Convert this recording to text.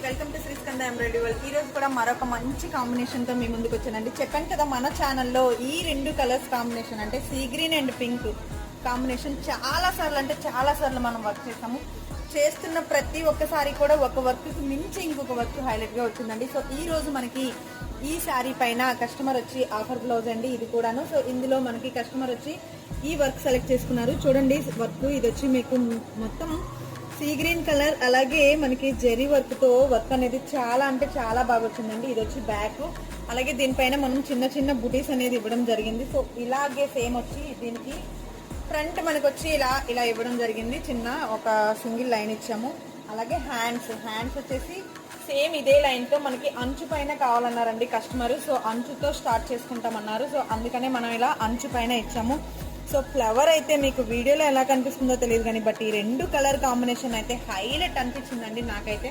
Welcome to Sri Skanda embroidery world. ఈ రోజు కూడా మరొక మంచి కాంబినేషన్ తో మీ ముందుకు వచ్చానండి. చెప్పాను కదా మన ఛానల్లో ఈ రెండు కలర్స్ కాంబినేషన్ అంటే sea green and pink combination చాలా సార్లు మనం వర్క్ చేస్తాము. చేస్తున్న ప్రతి ఒక్కసారి కూడా ఒక వర్క్ మించి ఇంకొక వర్క్ హైలైట్ గా వచ్చిందండి. సో ఈ రోజు మనకి ఈ శారీ పైన కస్టమర్ వచ్చి ఆఫర్ బ్లౌజ్ అండి ఇది కూడాను. సో ఇందులో మనకి కస్టమర్ వచ్చి ఈ వర్క్ సెలెక్ట్ చేసుకున్నారు. చూడండి వర్క్ ఇది వచ్చి మీకు మొత్తం సీ గ్రీన్ కలర్, అలాగే మనకి జెరీ వర్క్ తో వర్క్ అనేది చాలా బాగా వచ్చిందండి. ఇది వచ్చి బ్యాక్, అలాగే దీనిపైన మనం చిన్న బుటీస్ అనేది ఇవ్వడం జరిగింది. సో ఇలాగే సేమ్ వచ్చి దీనికి ఫ్రంట్ మనకు వచ్చి ఇలా ఇవ్వడం జరిగింది. చిన్న ఒక సింగిల్ లైన్ ఇచ్చాము. అలాగే హ్యాండ్స్ వచ్చేసి సేమ్ ఇదే లైన్ తో మనకి అంచు పైన కావాలన్నారండి కస్టమర్. సో అంచుతో స్టార్ట్ చేసుకుంటామన్నారు. సో అందుకనే మనం ఇలా అంచు పైన ఇచ్చాము. సో ఫ్లవర్ అయితే మీకు వీడియోలో ఎలా కనిపిస్తుందో తెలియదు కానీ బట్ ఈ రెండు కలర్ కాంబినేషన్ అయితే హైలైట్ అనిపించిందండి నాకైతే.